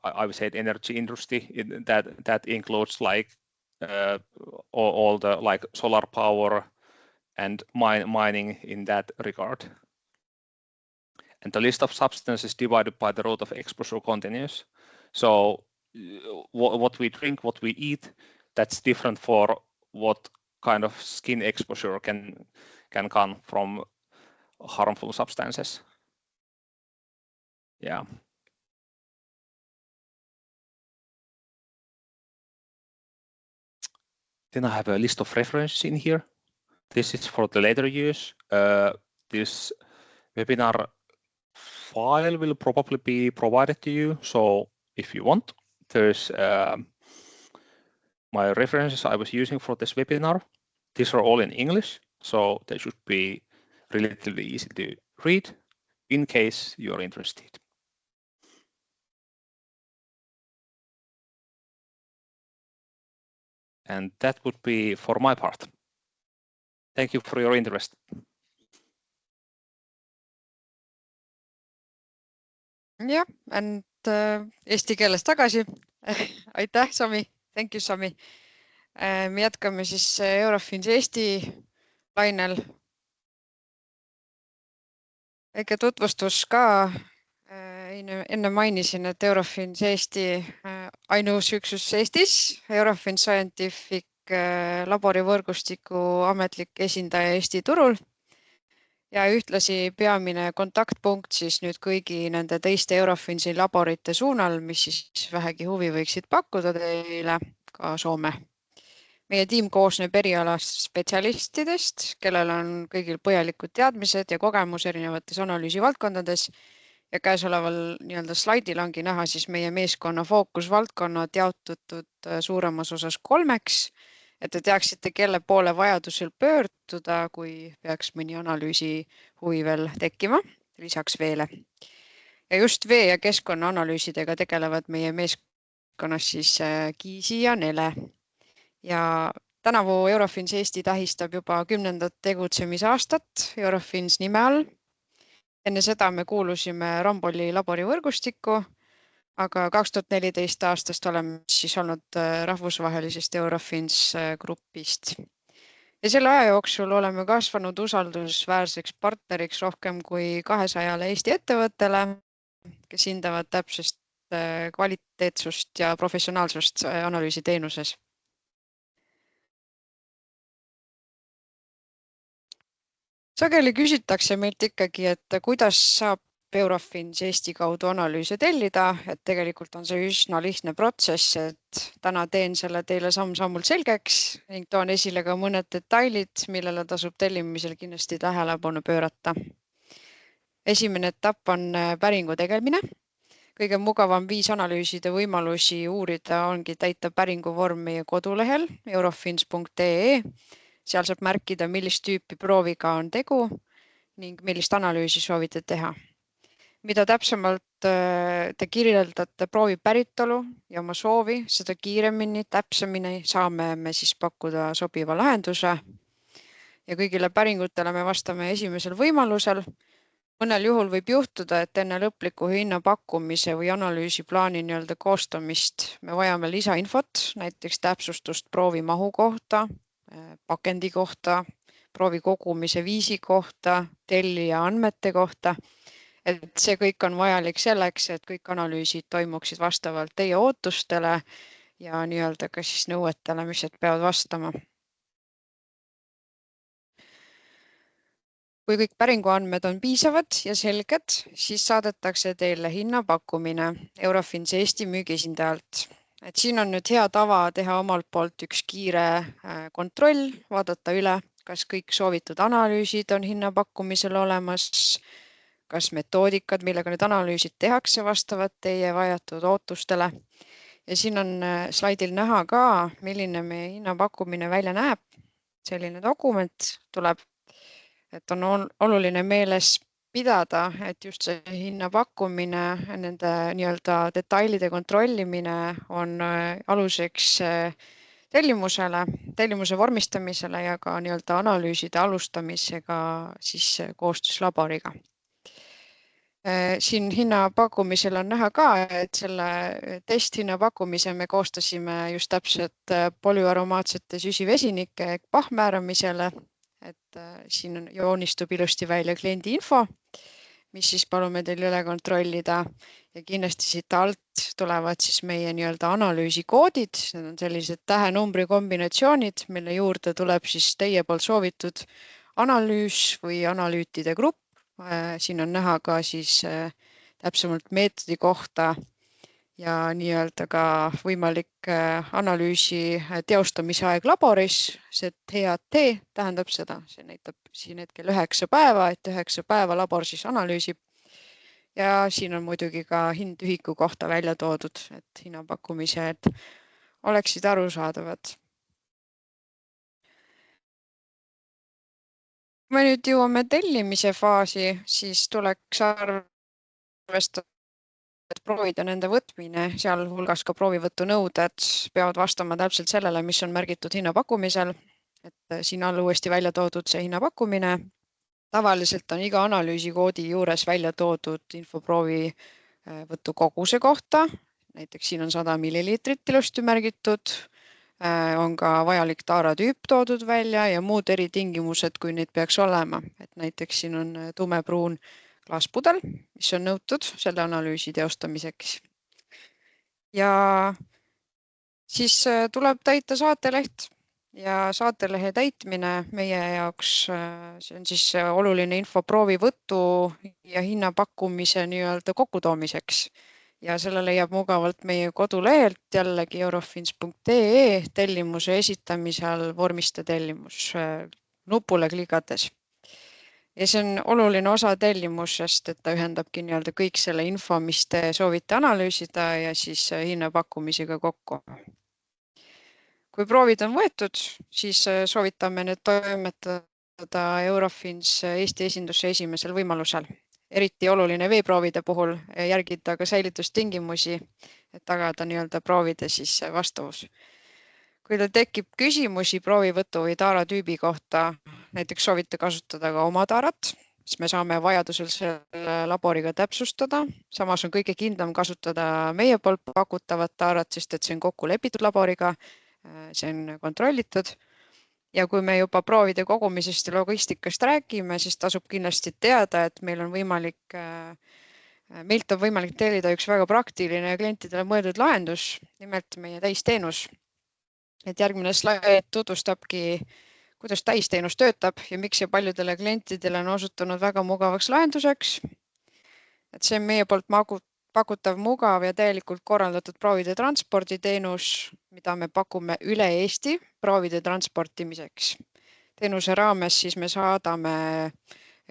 I would say the energy industry, that includes like all the like solar power and mining in that regard. And the list of substances divided by the route of exposure continues. So what we drink, what we eat, that's different for what kind of skin exposure can come from harmful substances. Yeah. Then I have a list of references in here. This is for the later use. This webinar file will probably be provided to you. So if you want, there's my references I was using for this webinar. These are all in English, so they should be relatively easy to read in case you're interested. And that would be for my part. Thank you for your interest. jah, and eesti keeles tagasi. Aitäh, Sami. Thank you, Sami. Me jätkame siis Eurofins Eesti lainel. Väike tutvustus ka. Enne mainisin, et Eurofins Eesti ainus üksus Eestis, Eurofins Scientific laborivõrgustiku ametlik esindaja Eesti turul ja ühtlasi peamine kontaktpunkt siis nüüd kõigi nende teiste Eurofinsi laborite suunal, mis siis vähegi huvi võiksid pakkuda teile ka Soome. Meie tiim koosneb erialast spetsialistidest, kellel on kõigil põhjalikud teadmised ja kogemus erinevates analüüsivaldkondades. Ja käesoleval slaidil ongi näha siis meie meeskonna fookusvaldkonnad jaotutud suuremas osas 3, et te teaksite, kelle poole vajadusel pöörduda, kui peaks mõni analüüsi huvi veel tekkima, lisaks veele. Ja just vee- ja keskkonnaanalüüsidega tegelevad meie meeskonnas siis Kiisi ja Nele. Ja tänavu Eurofins Eesti tähistab juba 10. tegutsemisaastat Eurofins nime all. Enne seda me kuulusime Ramboli laborivõrgustikku, aga 2014 aastast oleme siis olnud rahvusvahelisest Eurofins grupist. Ja selle aja jooksul oleme kasvanud usaldusväärseks partneriks rohkem kui 200 Eesti ettevõttele, kes hindavad täpsest kvaliteetsust ja professionaalsust analüüsiteenuses. Sageli küsitakse meilt ikkagi, et kuidas saab Eurofins Eesti kaudu analüüse tellida, et tegelikult on see üsna lihtne protsess, et täna teen selle teile samm-sammult selgeks ning toon esile ka mõned detailid, millele tasub tellimisel kindlasti tähelepanu pöörata. Esimene etapp on päringu tegemine. Kõige mugavam viis analüüside võimalusi uurida ongi täita päringuvorm meie kodulehel eurofins.ee. Seal saab märkida, millist tüüpi prooviga on tegu ning millist analüüsi soovite teha. Mida täpsemalt te kirjeldate proovi päritolu ja oma soovi, seda kiiremini, täpsemini saame me siis pakkuda sobiva lahenduse. Ja kõigile päringutele me vastame esimesel võimalusel. Mõnel juhul võib juhtuda, et enne lõpliku hinnapakkumise või analüüsiplaani koostamist me vajame lisainfot, näiteks täpsustust proovi mahu kohta, pakendi kohta, proovi kogumise viisi kohta, tellija andmete kohta. Et see kõik on vajalik selleks, et kõik analüüsid toimuksid vastavalt teie ootustele ja ka siis nõuetele, mis peavad vastama. Kui kõik päringuandmed on piisavad ja selged, siis saadetakse teile hinnapakkumine Eurofins Eesti müügiesindajalt. Et siin on nüüd hea tava teha omalt poolt üks kiire kontroll, vaadata üle, kas kõik soovitud analüüsid on hinnapakkumisel olemas, kas metoodikad, millega need analüüsid tehakse, vastavad teie vajatud ootustele. Ja siin on slaidil näha ka, milline meie hinnapakkumine välja näeb. Selline dokument tuleb, et on oluline meeles pidada, et just see hinnapakkumine, nende detailide kontrollimine on aluseks tellimuse vormistamisele ja ka analüüside alustamisega siis koostöös laboriga. Siin hinnapakkumisel on näha ka, et selle testhinnapakkumise me koostasime just täpselt polüaromaatsete süsivesinike ehk PAH määramisele. Et siin joonistub ilusti välja kliendi info, mis siis palume teil üle kontrollida ja kindlasti siit alt tulevad siis meie analüüsikoodid. Need on sellised tähe-numbri kombinatsioonid, mille juurde tuleb siis teie poolt soovitud analüüs või analüütide grupp. Siin on näha ka siis täpsemalt meetodi kohta ja ka võimalik analüüsi teostamise aeg laboris. See TAT tähendab seda, see näitab siin hetkel 9 päeva, et 9 päeva labor siis analüüsib. Ja siin on muidugi ka hind ühiku kohta välja toodud, et hinnapakkumised oleksid arusaadavad. Kui me nüüd jõuame tellimise faasi, siis tuleks arvestada, et proovida nende võtmine, sealhulgas ka proovivõtunõuded peavad vastama täpselt sellele, mis on märgitud hinnapakkumisel. Et siin all uuesti välja toodud see hinnapakkumine. Tavaliselt on iga analüüsikoodi juures välja toodud info proovivõtu koguse kohta. Näiteks siin on 100 milliliitrit ilusti märgitud. On ka vajalik taaratüüp toodud välja ja muud eritingimused, kui neid peaks olema. Et näiteks siin on tumepruun klaaspudel, mis on nõutud selle analüüsi teostamiseks. Ja siis tuleb täita saateleht ja saatelehe täitmine meie jaoks, see on siis oluline info proovivõtu ja hinnapakkumise kokkutoomiseks. Ja selle leiab mugavalt meie kodulehelt jällegi eurofins.ee tellimuse esitamisel vormista tellimus nupule klikates. Ja see on oluline osa tellimusest, et ta ühendabki kõik selle info, mis te soovite analüüsida ja siis hinnapakkumisega kokku. Kui proovid on võetud, siis soovitame need toimetada Eurofins Eesti esindusse esimesel võimalusel. Eriti oluline veeproovide puhul järgida ka säilitustingimusi, et tagada proovide siis vastavus. Kui teil tekib küsimusi proovivõtu või taaratüübi kohta, näiteks soovite kasutada ka oma taarat, siis me saame vajadusel selle laboriga täpsustada. Samas on kõige kindlam kasutada meie poolt pakutavat taarat, sest et see on kokku lepitud laboriga, see on kontrollitud. Ja kui me juba proovide kogumisest ja logistikast räägime, siis tasub kindlasti teada, et meilt on võimalik tellida üks väga praktiline ja klientidele mõeldud lahendus, nimelt meie täisteenus. Et järgmine slaid tutvustabki, kuidas täisteenus töötab ja miks see paljudele klientidele on osutunud väga mugavaks lahenduseks. Et see on meie poolt pakutav mugav ja täielikult korraldatud proovide transporditeenus, mida me pakume üle Eesti proovide transportimiseks. Teenuse raames siis me saadame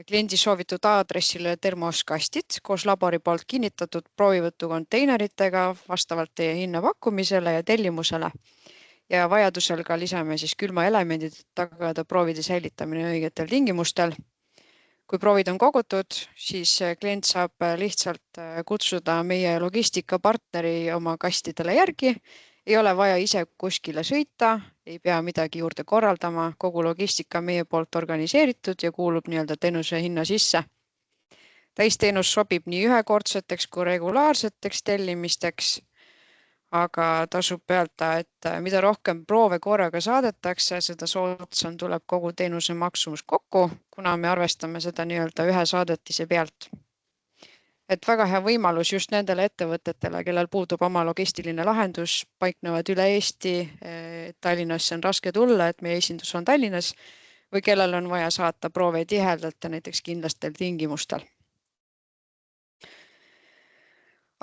kliendi soovitud aadressile termoskastid koos labori poolt kinnitatud proovivõtu konteineritega vastavalt teie hinnapakkumisele ja tellimusele. Ja vajadusel ka lisame siis külma elemendid, tagada proovide säilitamine õigetel tingimustel. Kui proovid on kogutud, siis klient saab lihtsalt kutsuda meie logistikapartneri oma kastidele järgi. Ei ole vaja ise kuskile sõita, ei pea midagi juurde korraldama. Kogu logistika meie poolt organiseeritud ja kuulub nii-öelda teenuse hinna sisse. Täisteenus sobib nii ühekordseteks kui regulaarseteks tellimisteks. Aga tasub öelda, et mida rohkem proove korraga saadetakse, seda soodsam tuleb kogu teenuse maksumus kokku, kuna me arvestame seda nii-öelda ühe saadetise pealt. Et väga hea võimalus just nendele ettevõtetele, kellel puudub oma logistiline lahendus, paiknevad üle Eesti. Tallinnasse on raske tulla, et meie esindus on Tallinnas või kellel on vaja saata proove tihedalt ja näiteks kindlastel tingimustel.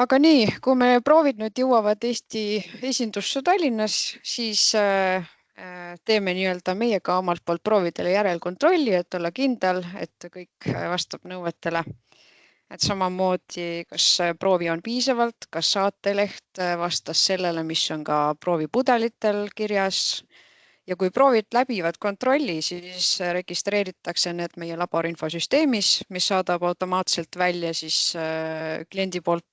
Aga nii, kui me proovid nüüd jõuavad Eesti esindusse Tallinnas, siis teeme nii-öelda meiega omalt poolt proovidele järelkontrolli, et olla kindel, et kõik vastab nõuetele. Et samamoodi, kas proovi on piisavalt, kas saateleht vastas sellele, mis on ka proovipudelitel kirjas. Ja kui proovid läbivad kontrolli, siis registreeritakse need meie laborinfosüsteemis, mis saadab automaatselt välja siis kliendi poolt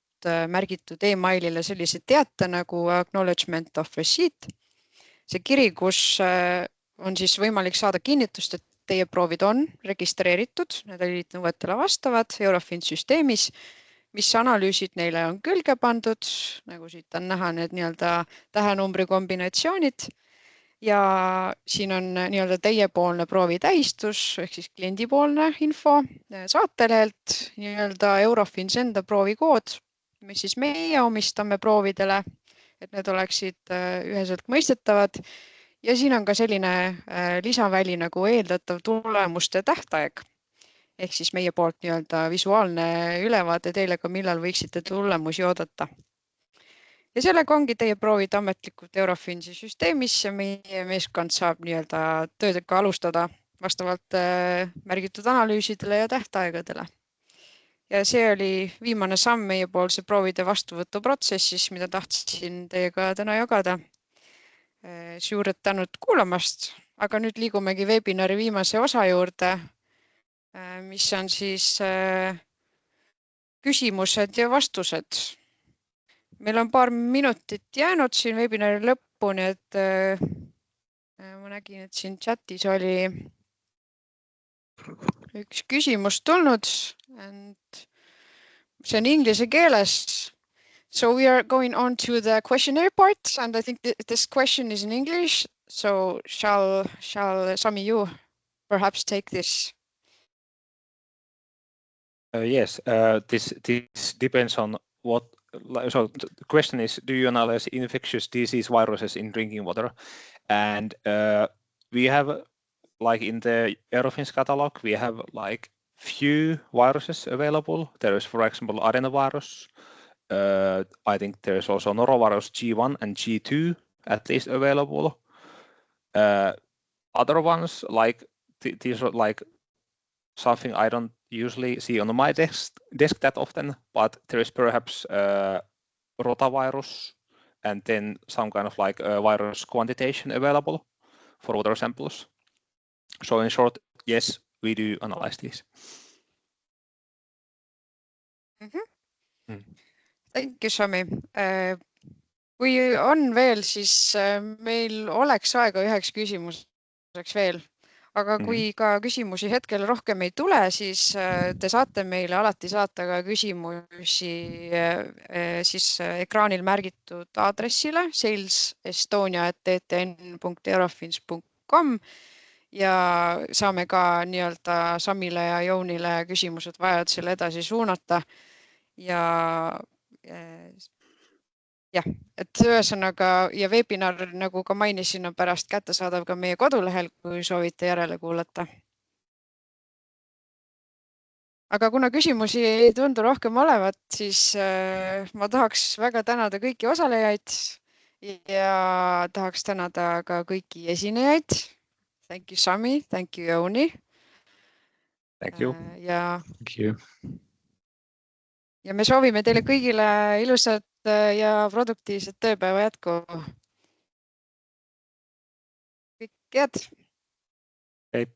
märgitud e-mailile sellise teate nagu acknowledgement of receipt. See kiri, kus on siis võimalik saada kinnitust, et teie proovid on registreeritud, need olid nõuetele vastavad Eurofins süsteemis, mis analüüsid neile on külge pandud, nagu siit on näha need nii-öelda tähenumbri kombinatsioonid. Ja siin on nii-öelda teiepoolne proovitähistus ehk siis kliendipoolne info, saatelehelt nii-öelda Eurofins enda proovikood, mis siis meie omistame proovidele, et need oleksid üheselt mõistetavad. Ja siin on ka selline lisaväli nagu eeldatav tulemuste tähtaeg. Ehk siis meie poolt nii-öelda visuaalne ülevaade teile ka, millal võiksite tulemusi oodata. Ja sellega ongi teie proovid ametlikult Eurofinsi süsteemis ja meie meeskond saab nii-öelda töödega alustada vastavalt märgitud analüüsidele ja tähtaegadele. Ja see oli viimane samm meie poolse proovide vastuvõtu protsessis, mida tahtsin teiega täna jagada. Suured tänud kuulamast, aga nüüd liigumegi Veebinari viimase osa juurde, mis on siis küsimused ja vastused. Meil on paar minutit jäänud siin Veebinari lõpuni, et ma nägin, et siin chatis oli üks küsimus tulnud. See on inglise keeles. So we are going on to the questionnaire part, and I think this question is in English. So shall some of you perhaps take this? Yes, this depends on what. So the question is, do you analyze infectious disease viruses in drinking water? And we have, like in the Eurofins catalog, we have like few viruses available. There is, for example, adenovirus. I think there is also norovirus G1 and G2 at least available. Other ones, like these are like something I don't usually see on my desk that often, but there is perhaps rotavirus and then some kind of like virus quantitation available for water samples. So in short, yes, we do analyze these. Thank you, Sami. Kui on veel, siis meil oleks aega üheks küsimuseks veel, Aga kui ka küsimusi hetkel rohkem ei tule, siis te saate meile alati saata ka küsimusi siis ekraanil märgitud aadressile sales.estonia@ttn.eurofins.com ja saame ka nii-öelda Samile ja Joonile küsimused vajadusel edasi suunata. Ja jah, et ühesõnaga ja Veebinar, nagu ka mainisin, on pärast kättesaadav ka meie kodulehel, kui soovite järele kuulata. Aga kuna küsimusi ei tundu rohkem olevat, siis ma tahaks väga tänada kõiki osalejaid ja tahaks tänada ka kõiki esinejaid. Thank you, Sami. Thank you, Jooni. Thank you. Thank you. Ja me soovime teile kõigile ilusat ja produktiivset tööpäeva jätku. Kõik head. Hei.